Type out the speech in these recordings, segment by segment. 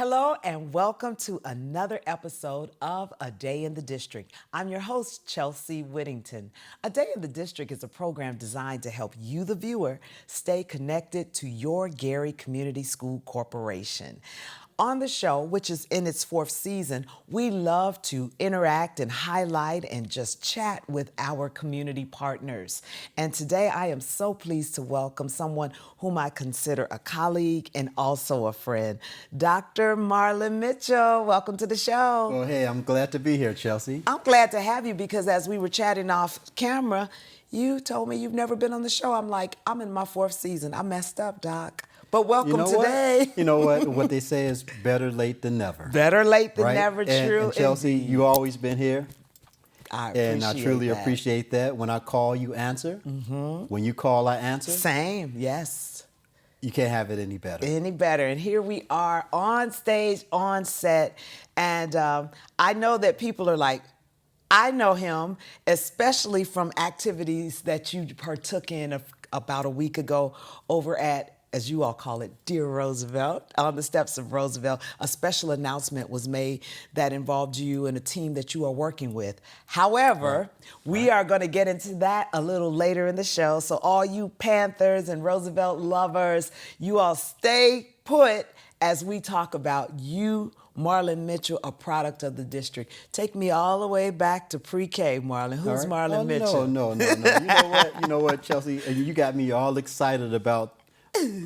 Hello and welcome to another episode of A Day in the District. I'm your host, Chelsea Whittington. A Day in the District is a program designed to help you, the viewer, stay connected to your Gary Community School Corporation. On the show, which is in its fourth season, we love to interact and highlight and just chat with our community partners. And today I am so pleased to welcome someone whom I consider a colleague and also a friend, Dr. Marlon Mitchell. Welcome to the show. Well, hey, I'm glad to be here, Chelsea. I'm glad to have you because as we were chatting off camera, you told me you've never been on the show. I'm like, I'm in my fourth season. I messed up, Doc. But welcome today. You know what? What they say is better late than never. Better late than right? never, true. And Chelsea, indeed. you always been here. I truly appreciate that. When I call, you answer. Mm-hmm. When you call, I answer. Same, yes. You can't have it any better. Any better. And here we are on stage, on set. And I know that people are like, I know him, especially from activities that you partook in about a week ago over at, as you all call it, Dear Roosevelt, on the steps of Roosevelt. A special announcement was made that involved you and a team that you are working with. However, we are going to get into that a little later in the show. So all you Panthers and Roosevelt lovers, you all stay put as we talk about you, Marlon Mitchell, a product of the district. Take me all the way back to pre-K, Marlon. Who's Marlon Mitchell? No. You know what, Chelsea? You got me all excited about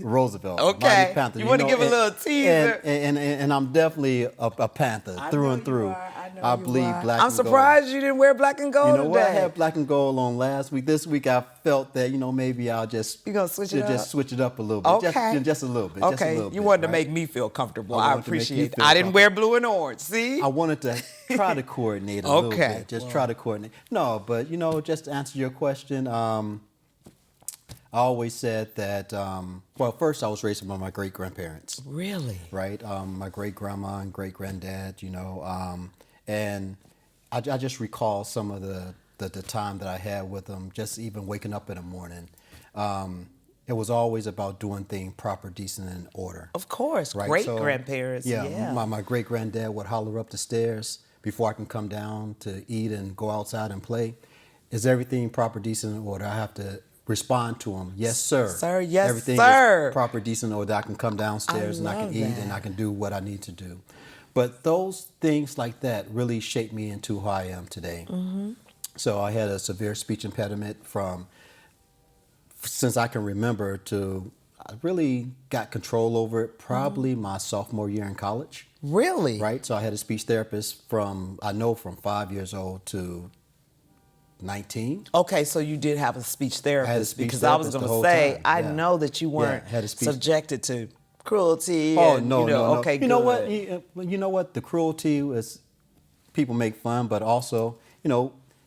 Roosevelt. Okay. Panther. You want to give a little teaser? And I'm definitely a Panther through and through. I believe black and gold. I'm surprised you didn't wear black and gold today. You know today. what? I had black and gold on last week. This week I felt that, maybe I'll just... You gonna switch it up? Just switch it up a little bit. Okay. Just a little bit. Okay. Just a little You bit, wanted to right? make me feel comfortable. I appreciate it. feel I didn't wear blue and orange. See? I wanted to try to coordinate a little bit. Try to coordinate. No, but, just to answer your question, I always said that, first I was raised by my great-grandparents. Really? Right? My great-grandma and great-granddad, and I just recall some of the time that I had with them, just even waking up in the morning. It was always about doing things proper, decent, and in order. Of course. Right? Great-grandparents. Yeah. My great-granddad would holler up the stairs before I can come down to eat and go outside and play. Is everything proper, decent, and in order? I have to respond to him. Yes, sir. Sir, yes, everything sir. Is proper, decent, or that I can come downstairs and I can eat and I can do what I need to do. But those things like that really shaped me into who I am today. Mm-hmm. So I had a severe speech impediment since I can remember I really got control over it probably my sophomore year in college. Really? Right? So I had a speech therapist from 5 years old to 19. Okay, so you did have a speach therapist. I had a speech because I was therapist going the to say, whole time. I Yeah. know that you weren't had a speech- subjected to cruelty. Oh, and, no. Okay, you know what? You know what? The cruelty is people make fun, but also,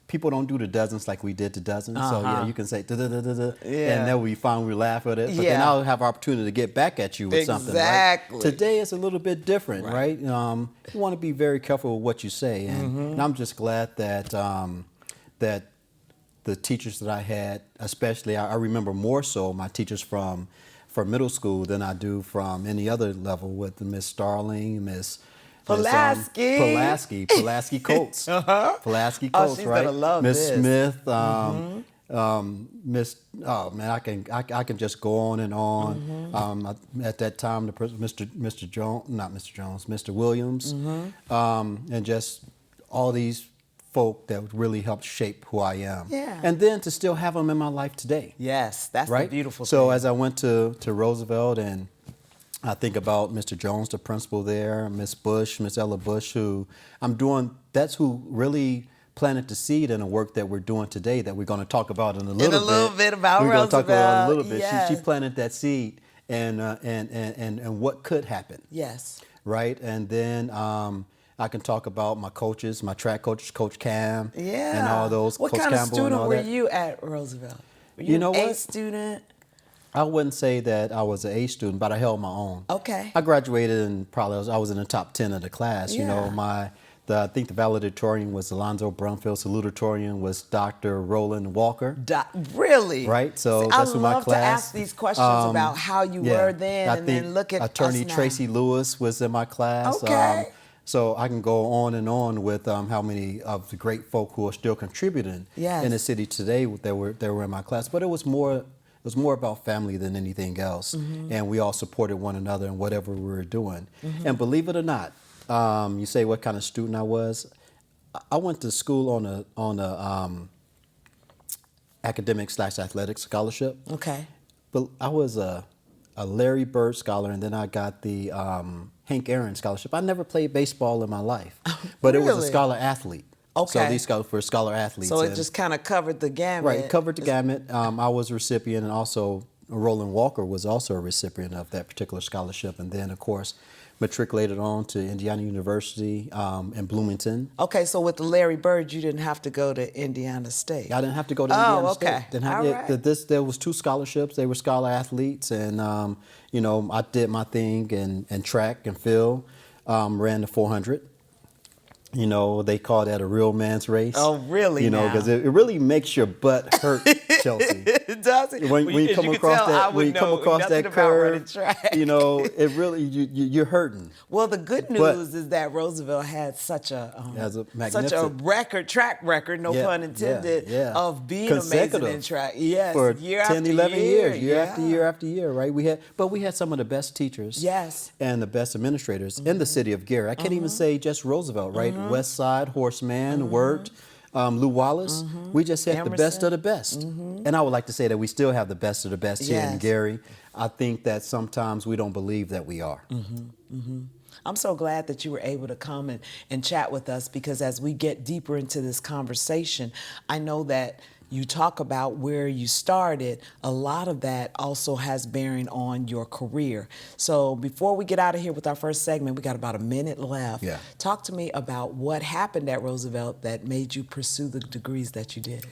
people don't do the dozens like we did the dozens. So, yeah, you can say, da-da-da-da-da, and then we finally laugh at it. But then I'll have opportunity to get back at you with something. Exactly. Right? Today is a little bit different, right? You want to be very careful with what you say. And I'm just glad that that the teachers that I had, especially, I remember more so my teachers from middle school than I do from any other level with Miss Starling, Miss Pulaski. Pulaski Coates. Pulaski Oh, Coates, she's right? gonna love Miss this. Smith, Miss, oh man, I can just go on and on. At that time, Mr. Jones, not Mr. Jones, Mr. Williams, and just all these folk that really helped shape who I am. Yeah. And then to still have them in my life today. Yes, that's right? the beautiful thing. So as I went to Roosevelt, and I think about Mr. Jones, the principal there, Miss Bush, Miss Ella Bush, that's who really planted the seed in the work that we're doing today that we're going to talk about in a little bit. In a little bit about We're going to talk about it in a little bit. Yes. She planted that seed and what could happen. Yes. Right? And then I can talk about my coaches, my track coaches, Coach Cam, and all those. What Coach kind of Campbell student were that. you at Roosevelt? Were you know an A what? student? I wouldn't say that I was an A student, but I held my own. Okay. I graduated and I was in the top 10 of the class. Yeah. I think the valedictorian was Alonzo Brumfield. Salutatorian was Dr. Roland Walker. Really? Right. So See, that's I what my love class. to ask these questions about how you were then, and then look at Attorney us now. Tracy Lewis was in my class. Okay. So I can go on and on with how many of the great folk who are still contributing in the city today that were in my class. But it was more about family than anything else, and we all supported one another in whatever we were doing. And believe it or not, you say what kind of student I was. I went to school on a academic/athletic scholarship. Okay. But I was a Larry Bird scholar, and then I got the Hank Aaron scholarship. I never played baseball in my life, but it was a scholar athlete. Okay. So these for scholar athletes. So it just kind of covered the gamut. Right, it covered the gamut. I was a recipient, and also Roland Walker was also a recipient of that particular scholarship. And then, of course, matriculated on to Indiana University in Bloomington. Okay, so with the Larry Bird, you didn't have to go to Indiana State. I didn't have to go to Indiana State. Okay. There was 2 scholarships. They were scholar athletes, and I did my thing in track and field. Ran the 400. They call that a real man's race. Oh, really? Because it really makes your butt hurt, Chelsea. It does. When you come across that curve, it really you're hurting. Well, the good news is that Roosevelt had such a track record, no pun intended, of being amazing in track. Yes, for year 10, after 11 year, year after year, right? We had some of the best teachers, and the best administrators in the city of Gary. I can't even say just Roosevelt, right? West Side, Horseman, Wirt, Lou Wallace. We just had the best of the best. And I would like to say that we still have the best of the best here in Gary. I think that sometimes we don't believe that we are. I'm so glad that you were able to come and chat with us, because as we get deeper into this conversation, I know that you talk about where you started. A lot of that also has bearing on your career. So before we get out of here with our first segment, we got about a minute left. Talk to me about what happened at Roosevelt that made you pursue the degrees that you did.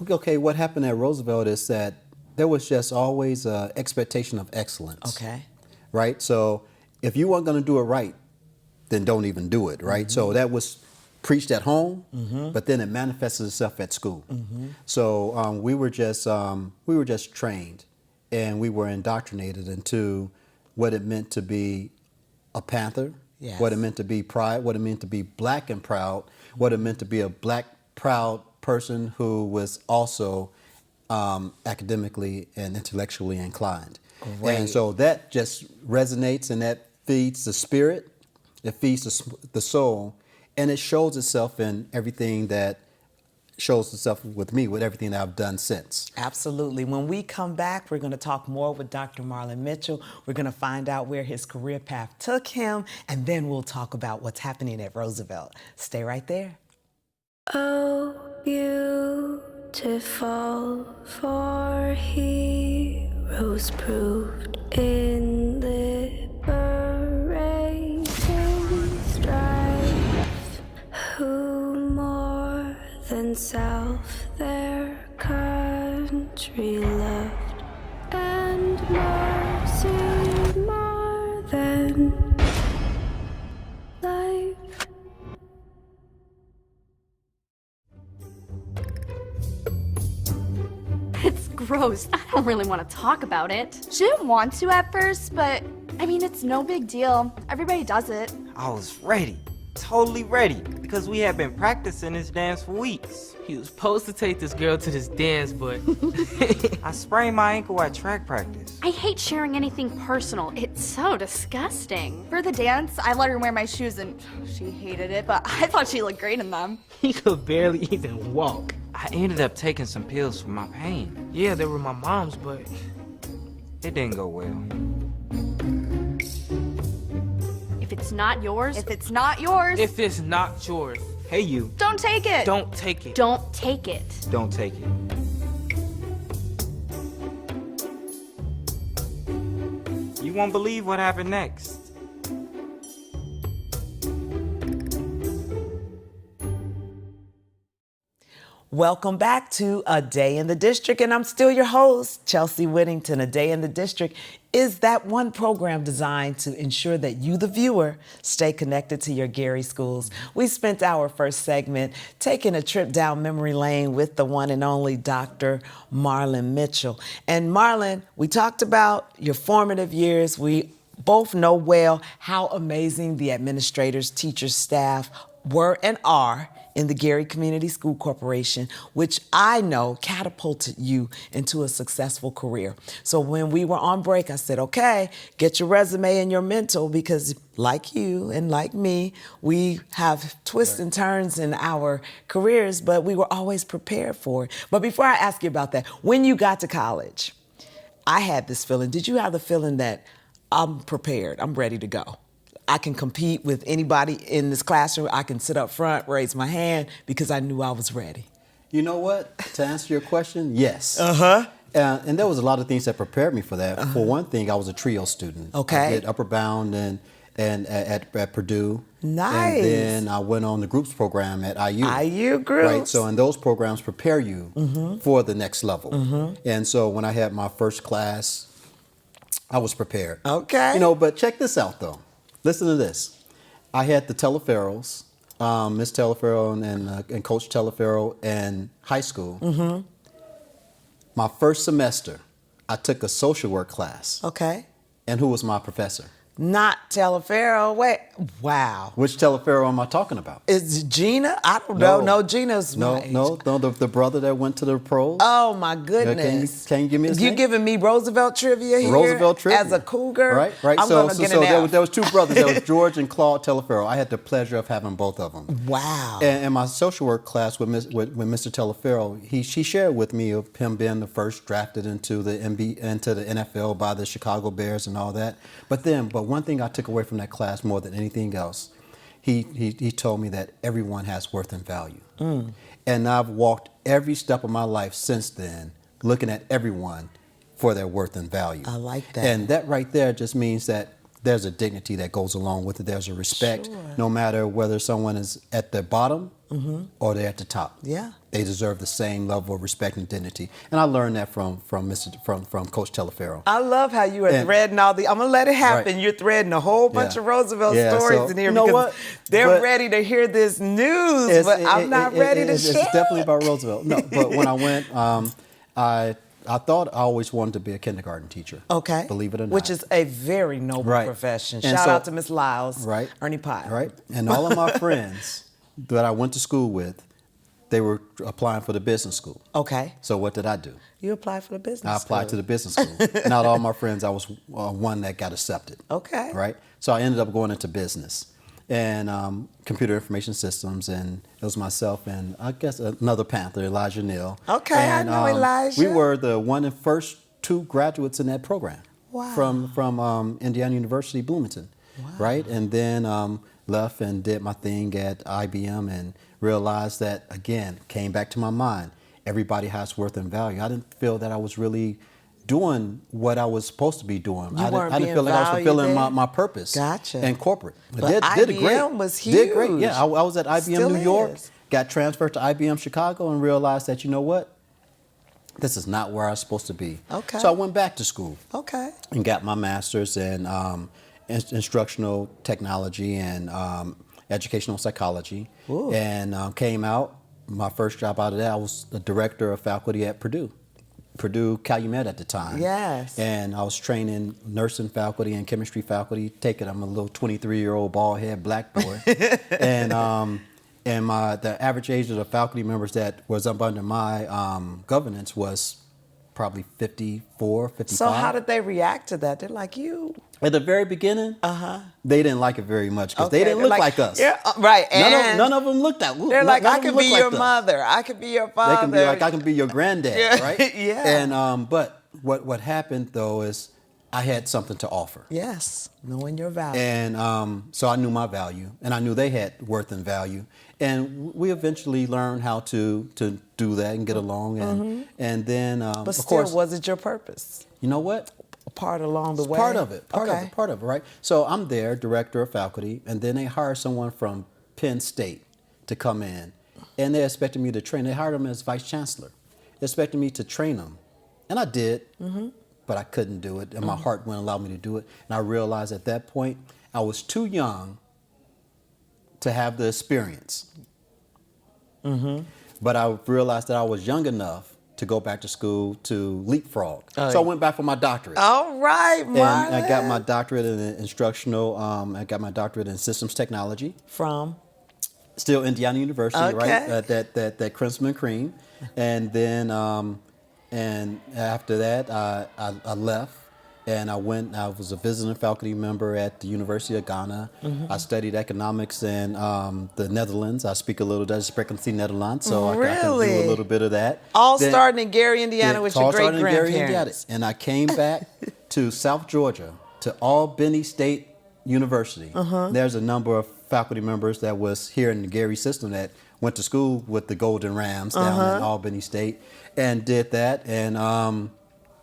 Okay, what happened at Roosevelt is that there was just always an expectation of excellence. Okay. Right? So if you weren't going to do it right, then don't even do it, right? So that was preached at home, but then it manifested itself at school. So we were just trained, and we were indoctrinated into what it meant to be a Panther, what it meant to be pride, what it meant to be black and proud, what it meant to be a black proud person who was also academically and intellectually inclined. Great. And so that just resonates, and that feeds the spirit, it feeds the soul. And it shows itself in everything that shows itself with me, with everything that I've done since. Absolutely. When we come back, we're going to talk more with Dr. Marlon Mitchell. We're going to find out where his career path took him, and then we'll talk about what's happening at Roosevelt. Stay right there. Oh, beautiful for heroes proved in liberating strife, who more than self their country loved, and mercy more than life. It's gross. I don't really want to talk about it. She didn't want to at first, but I mean, it's no big deal. Everybody does it. I was ready, totally ready, because we had been practicing this dance for weeks. He was supposed to take this girl to this dance, but I sprained my ankle at track practice. I hate sharing anything personal. It's so disgusting. For the dance, I let her wear my shoes and she hated it, but I thought she looked great in them. he could barely even walk. I ended up taking some pills for my pain. Yeah, they were my mom's, but it didn't go well. If it's not yours, If it's not yours, if it's not yours, Hey you, don't take it. don't take it. don't take it. don't take it. You won't believe what happened next. Welcome back to A Day in the District, and I'm still your host, Chelsea Whittington. A Day in the District is that one program designed to ensure that you, the viewer, stay connected to your Gary schools. We spent our first segment taking a trip down memory lane with the one and only Dr. Marlon Mitchell. And Marlon, we talked about your formative years. We both know well how amazing the administrators, teachers, staff were and are in the Gary Community School Corporation, which I know catapulted you into a successful career. So when we were on break, I said, okay, get your resume and your mental, because like you and like me, we have twists and turns in our careers, but we were always prepared for it. But before I ask you about that, when you got to college, I had this feeling. Did you have the feeling that I'm prepared, I'm ready to go? I can compete with anybody in this classroom. I can sit up front, raise my hand, because I knew I was ready. You know what? To answer your question, yes. Uh-huh. And there was a lot of things that prepared me for that. For one thing, I was a trio student. Okay. I did Upper Bound and at Purdue. Nice. And then I went on the groups program at IU. IU groups. Right. So, and those programs prepare you for the next level. And so when I had my first class, I was prepared. Okay. You know, but check this out though. Listen to this. I had the Teleferros, Miss Teleferro and Coach Teleferro in high school. My first semester, I took a social work class. Okay. And who was my professor? Not Teleferro. Wait. Wow. Which Teleferro am I talking about? Is Gina? I don't know. No, Gina's No, my age. no, the brother that went to the pros. Oh my goodness. Can you give me his You name? giving me Roosevelt trivia here? Roosevelt trivia. As a cougar? Right. I'm so gonna get so an F. there was two brothers. There was George and Claude Teleferro. I had the pleasure of having both of them. Wow. And in my social work class with Mr. Teleferro, she shared with me of him being the first drafted into the NFL by the Chicago Bears and all that. But one thing I took away from that class more than anything else, he told me that everyone has worth and value. And I've walked every step of my life since then looking at everyone for their worth and value. I like that. And that right there just means that there's a dignity that goes along with it. There's a respect, no matter whether someone is at the bottom or they're at the top. Yeah. They deserve the same level of respect and dignity. And I learned that from Coach Teleferro. I love how you are threading all the. I'm gonna let it happen. Right. You're threading a whole bunch of Roosevelt stories in here, you know because what? they're ready to hear this news, but I'm not ready to share. It's definitely about Roosevelt. No, but when I went, I thought I always wanted to be a kindergarten teacher. Okay. Believe it or not. Which is a very noble profession. And Shout so- out to Miss Lyles, Right. Ernie Pyle. Right. And all of my friends that I went to school with, they were applying for the business school. Okay. So what did I do? You applied for the business I applied to the business school. Not all my friends, I was one that got accepted. Okay. Right? So I ended up going into business and computer information systems, and it was myself and I guess another Panther, Elijah Neal. Okay, and, I know Elijah. We were the one and first two graduates in that program. Wow. From Indiana University, Bloomington. Wow. Right? And then left and did my thing at IBM and realized that, again, came back to my mind, everybody has worth and value. I didn't feel that I was really doing what I was supposed to be doing. I didn't feel like I was fulfilling my purpose. Gotcha. In corporate. But did it great. IBM was Did great. huge. Yeah, I was at IBM Still New York, is. got transferred to IBM Chicago, and realized that, you know what? This is not where I was supposed to be. Okay. So I went back to school. Okay. And got my master's in instructional technology and educational psychology. Ooh. And came out. My first job out of that, I was the director of faculty at Purdue Calumet at the time. Yes. And I was training nursing faculty and chemistry faculty. I'm a little 23-year-old bald head black boy. And the average age of the faculty members that was up under my governance was probably 54, 55. So how did they react to that? They're like, you. At the very beginning, they didn't like it very much because they didn't they're look like us. Yeah, right. And None of them looked that. they're like, I can be your mother. I can be your father. They can be like, I can be your granddad, Yeah. right? Yeah. And but what happened though is I had something to offer. Yes, knowing your value. And so I knew my value, and I knew they had worth and value, and we eventually learned how to do that and get along, and then but of still, course, was it your purpose? you know what? A part along the way? Part of it, part Okay. of it, right? So I'm there, director of faculty, and then they hire someone from Penn State to come in and they expected me to train. They hired him as vice chancellor. They expected me to train them, and I did, but I couldn't do it, and my heart wouldn't allow me to do it. And I realized at that point I was too young to have the experience. But I realized that I was young enough to go back to school to leapfrog. So I went back for my doctorate. All right, Marlon. And I got my doctorate in instructional, I got my doctorate in systems technology. From? Still Indiana University, Okay. right? That Crimson and Cream. And then, and after that, I left. And I was a visiting faculty member at the University of Ghana. I studied economics in the Netherlands. I speak a little Dutch, Sprekency Nederlands, so I can do a little bit of that. All Then- starting in Gary, Indiana yeah, with all your started in Gary, great-grandparents. Indiana. And I came back to South Georgia, to Albany State University. There's a number of faculty members that was here in the Gary system that went to school with the Golden Rams down in Albany State and did that. And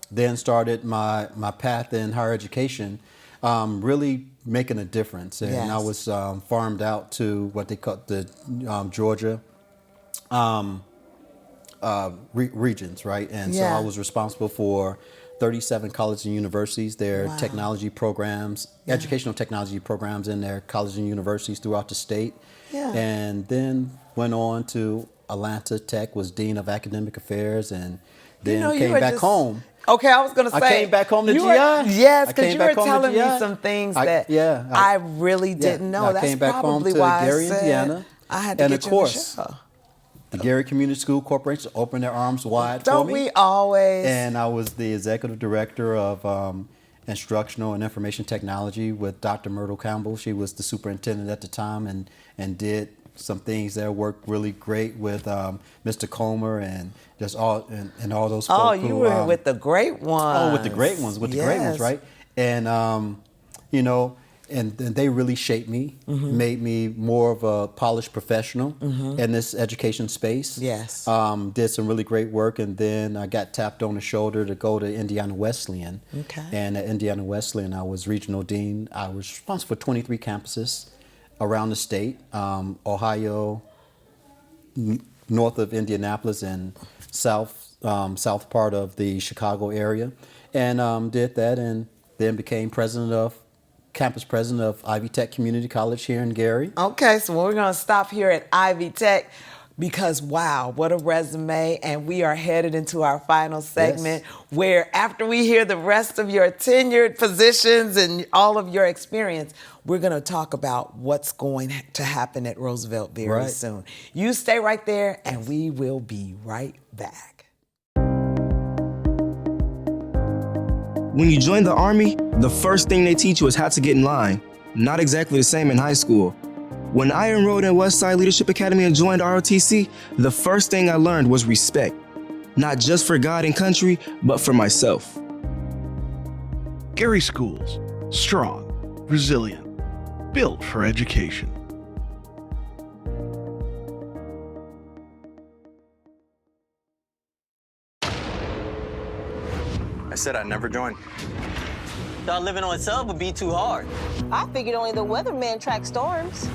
then started my path in higher education, really making a difference. And I was farmed out to what they call the Georgia regions, right? And so I was responsible for 37 colleges and universities, their technology programs, educational technology programs in their colleges and universities throughout the state. And then went on to Atlanta Tech, was Dean of Academic Affairs, and then came back home. Okay, I was going to say. I came back home to GI. Yes, because you were back home to telling me GI. some things I I really didn't know. I That's came back home probably to why Gary, I said Indiana. I had to and get of you on course, the show. the Gary Community School Corporation opened their arms wide Don't for me. we always? And I was the executive director of instructional and information technology with Dr. Myrtle Campbell. She was the superintendent at the time and did some things that worked really great with Mr. Comer and just all and all those folks. Oh, you were with the great ones. Oh, with the great ones, right? And you know, and they really shaped me, made me more of a polished professional in this education space. Yes. Did some really great work, and then I got tapped on the shoulder to go to Indiana Wesleyan. Okay. And at Indiana Wesleyan, I was regional dean. I was responsible for 23 campuses around the state, Ohio, north of Indianapolis, and south part of the Chicago area, and did that, and then became campus president of Ivy Tech Community College here in Gary. Okay, so we're going to stop here at Ivy Tech because, wow, what a resume. And we are headed into our final segment where after we hear the rest of your tenured positions and all of your experience, we're going to talk about what's going to happen at Roosevelt very soon. You stay right there and we will be right back. When you join the Army, the first thing they teach you is how to get in line. Not exactly the same in high school. When I enrolled in Westside Leadership Academy and joined ROTC, the first thing I learned was respect. Not just for God and country, but for myself. Gary Schools, strong, resilient, built for education. I said I'd never join. Thought living on a sub would be too hard. I figured only the weatherman tracks storms.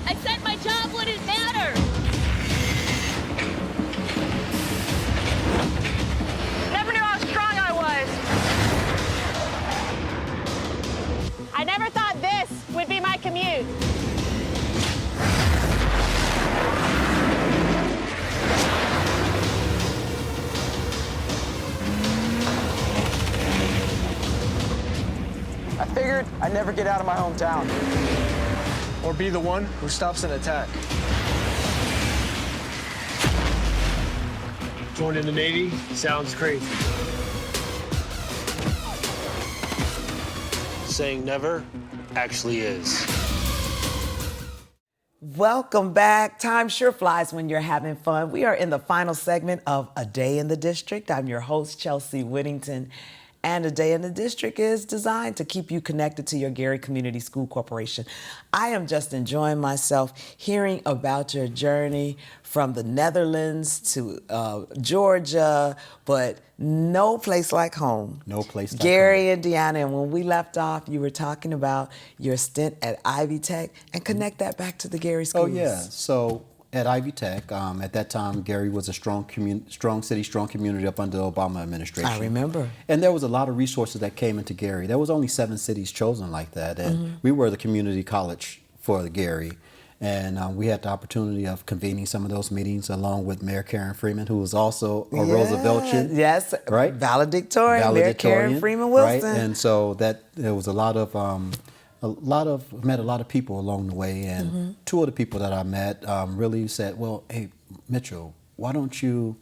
I said my job wouldn't matter. Never knew how strong I was. I never thought this would be my commute. I figured I'd never get out of my hometown. Or be the one who stops an attack. Joining the Navy sounds crazy. Saying never actually is. Welcome back. Time sure flies when you're having fun. We are in the final segment of A Day in the District. I'm your host, Chelsea Whittington. And A Day in the District is designed to keep you connected to your Gary Community School Corporation. I am just enjoying myself hearing about your journey from the Netherlands to Georgia, but no place like home. No place like Gary, home. Indiana. And when we left off, you were talking about your stint at Ivy Tech, and connect that back to the Gary schools. Oh, yeah. So at Ivy Tech, at that time, Gary was a strong city, strong community up under the Obama administration. I remember. And there was a lot of resources that came into Gary. There was only 7 cities chosen like that, and we were the community college for the Gary. And we had the opportunity of convening some of those meetings along with Mayor Karen Freeman, who was also a Rooseveltian. Yes, right? Valedictorian, Mayor Karen Freeman Wilson. Right? And so that there was met a lot of people along the way, and 2 of the people that I met really said, well, hey, Mitchell, why don't you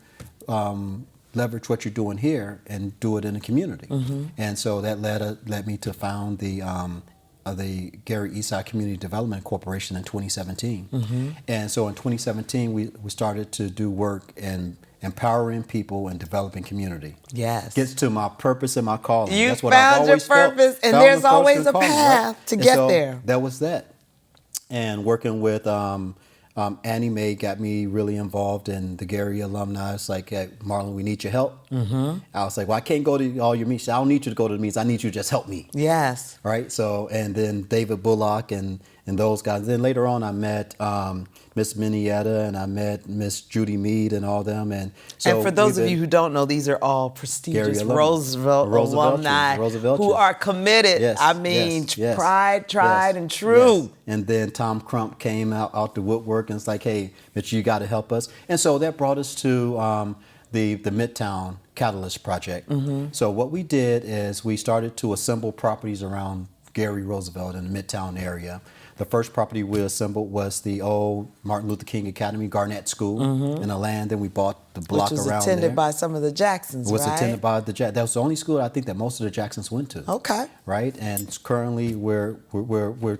leverage what you're doing here and do it in the community? And so that led me to found the Gary Eastside Community Development Corporation in 2017. And so in 2017, we started to do work in empowering people and developing community. Yes. Gets to my purpose and my calling. You That's what I've found your always felt. purpose, and Found there's the always purpose a and calling, path right? to And get so there. That was that. And working with Annie Mae got me really involved in the Gary alumni. It's like, hey, Marlon, we need your help. I was like, well, I can't go to all your meetings. I don't need you to go to the meetings. I need you to just help me. Yes. Right? So, and then David Bullock and those guys. Then later on, I met Miss Minietta, and I met Miss Judy Mead and all them. And so, and for those of you who don't know, these are all prestigious alumni. Roosevelt alumni who are committed. Yes, I mean, yes, pride, tried, yes, and true. yes. And then Tom Crump came out the woodwork and it's like, hey, Mitch, you got to help us. And so that brought us to the Midtown Catalyst Project. So what we did is we started to assemble properties around Gary Roosevelt in the Midtown area. The first property we assembled was the old Martin Luther King Academy, Garnett School, in the land. Then we bought the block Which was around attended there. by some of the Jacksons, It was right? attended by the Jacksons. That was the only school I think that most of the Jacksons went to. Okay. Right, and currently we're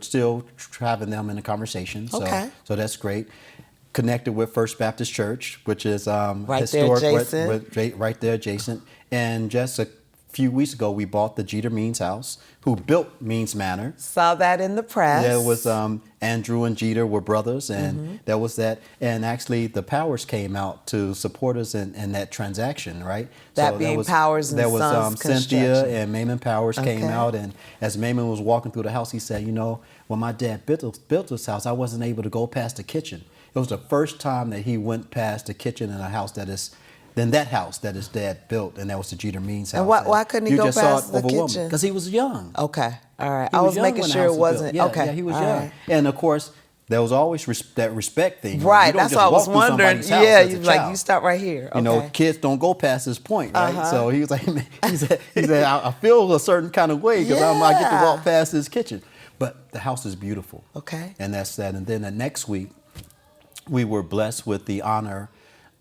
still having them in the conversation. So, Okay. so that's great. Connected with First Baptist Church, which is Right historic, there adjacent. right there adjacent. And just a few weeks ago, we bought the Jeter Means house, who built Means Manor. Saw that in the press. There was Andrew and Jeter were brothers, and there was that. And actually, the Powers came out to support us in that transaction, right? That so being there was, Powers and there was Sons Cynthia Construction. and Maymon Powers came Okay. out, and as Maymon was walking through the house, he said, you know, when my dad built this house, I wasn't able to go past the kitchen. It was the first time that he went past the kitchen in a house that his dad built, and that was the Jeter Means house. And why couldn't he go past the kitchen? Because he was young. Okay, all right. He I was young making when the sure house it was wasn't. built. Okay, Yeah, he was all young. right. And of course, there was always that respect thing. Right, You don't that's just what I walk was through wondering. somebody's house Yeah, as a you like, child. you stop right here. You know, Okay. kids don't go past this point, right? Uh-huh. So he was like, he said, I feel a certain kind of way because I get to Yeah. walk past this kitchen. But the house is beautiful. Okay. And that's that. And then the next week, we were blessed with the honor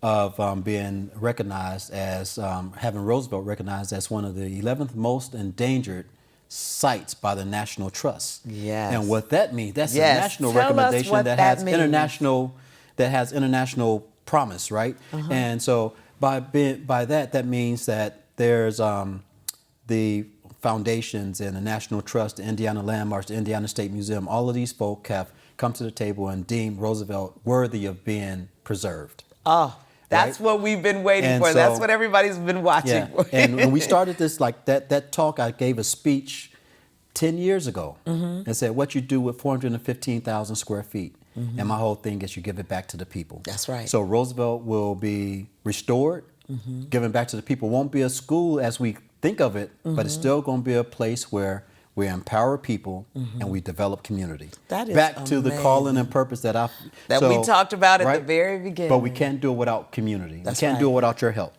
of being recognized as, having Roosevelt recognized as one of the 11th most endangered sites by the National Trust. Yes. And what that means, that's Yes. a national Tell us recommendation what that that has means. international promise, right? And so by that means that there's the foundations and the National Trust, the Indiana Landmarks, the Indiana State Museum, all of these folk have come to the table and deemed Roosevelt worthy of being preserved. Oh, that's Right? what we've been waiting And for. That's so- what everybody's been watching Yeah, for. and when we started this, like that talk, I gave a speech 10 years ago and said, what you do with 415,000 square feet. And my whole thing is you give it back to the people. That's right. So Roosevelt will be restored, given back to the people. Won't be a school as we think of it, but it's still going to be a place where we empower people and we develop community. That is back to the calling and purpose that we talked about at the right? very beginning. But we can't do it without community. That's we can't do right. it without your help.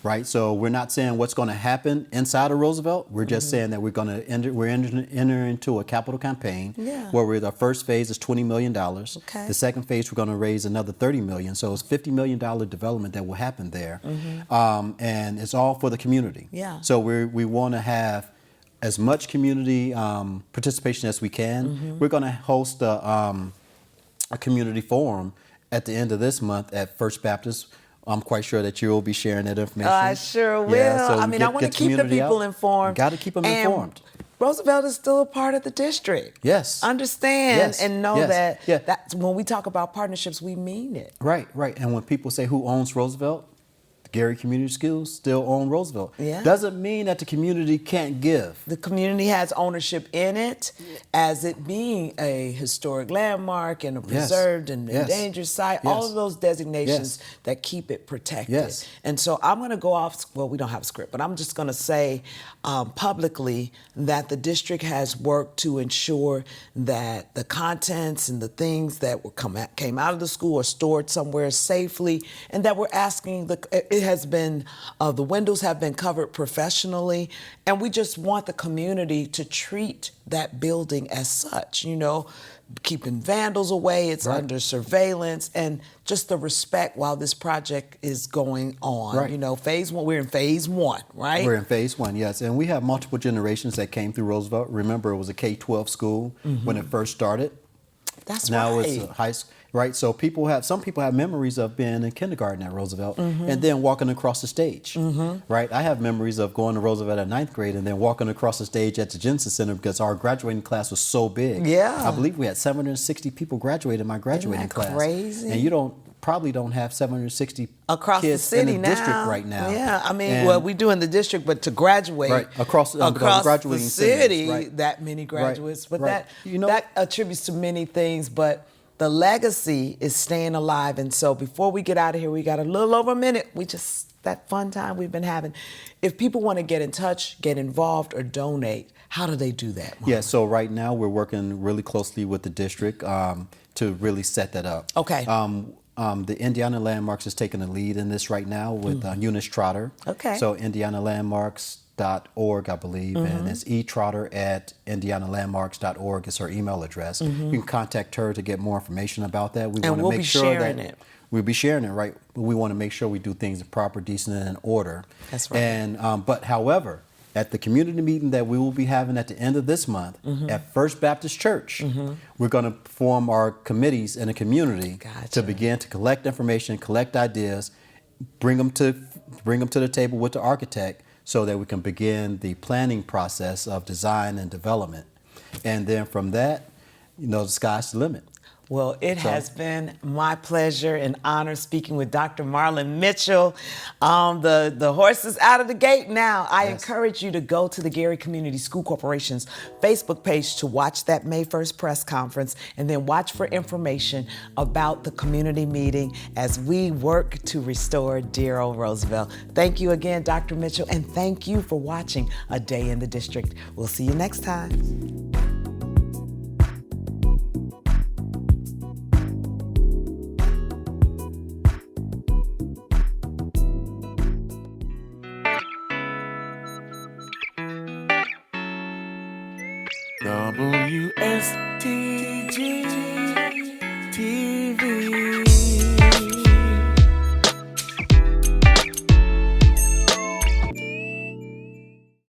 Right? So we're not saying what's going to happen inside of Roosevelt. We're just saying that we're going to enter into a capital campaign where the first phase is $20 million. Okay. The second phase, we're going to raise another $30 million. So it's $50 million development that will happen there. And it's all for the community. Yeah. So we want to have as much community participation as we can. We're going to host a community forum at the end of this month at First Baptist I'm quite sure that you'll be sharing that information. I sure will. Yeah, so I mean, I want to keep the people informed. Got to keep them informed. Roosevelt is still a part of the district. Yes. Understand and know that that's when we talk about partnerships, we mean it. Right. And when people say who owns Roosevelt, Gary Community Schools still own Roosevelt. Yeah. Doesn't mean that the community can't give. The community has ownership in it as it being a historic landmark and a preserved and endangered site, all of those designations that keep it protected. And so I'm going to go off, well, we don't have a script, but I'm just going to say publicly that the district has worked to ensure that the contents and the things that came out of the school are stored somewhere safely, and that we're asking it has been, the windows have been covered professionally, and we just want the community to treat that building as such, keeping vandals away, it's under surveillance, and just the respect while this project is going on. Phase one, we're in phase one, right? We're in phase one, yes, and we have multiple generations that came through Roosevelt. Remember, it was a K-12 school when it first started. That's now right. It's a high school. Right, so some people have memories of being in kindergarten at Roosevelt and then walking across the stage. Right, I have memories of going to Roosevelt at 9th grade and then walking across the stage at the Genesis Center because our graduating class was so big. Yeah, I believe we had 760 people graduate in my graduating class. Crazy. And you probably don't have 760 across kids the city in the now. District right now. Yeah, I mean, well, we do in the district, but to graduate across the graduating city, centers, that many graduates, but that attributes to many things, but the legacy is staying alive. And so before we get out of here, we got a little over a minute. That fun time we've been having. If people want to get in touch, get involved, or donate, how do they do that, Marlon? Yeah, so right now we're working really closely with the district to really set that up. Okay. The Indiana Landmarks is taking the lead in this right now with Eunice Trotter. Okay. So indianalandmarks.org, I believe, and it's etrotter@indianalandmarks.org is her email address. You can contact her to get more information about that. We want to make sure that we'll be sharing it, right? We want to make sure we do things in proper, decent, and in order. That's right. And but however, at the community meeting that we will be having at the end of this month at First Baptist Church, we're going to form our committees in the community to begin to collect information, collect ideas, bring them to the table with the architect so that we can begin the planning process of design and development. And then from that, the sky's the limit. Well, it has been my pleasure and honor speaking with Dr. Marlon Mitchell. The horse is out of the gate now. I encourage you to go to the Gary Community School Corporation's Facebook page to watch that May 1st press conference, and then watch for information about the community meeting as we work to restore dear old Roosevelt. Thank you again, Dr. Mitchell, and thank you for watching A Day in the District. We'll see you next time. WSTG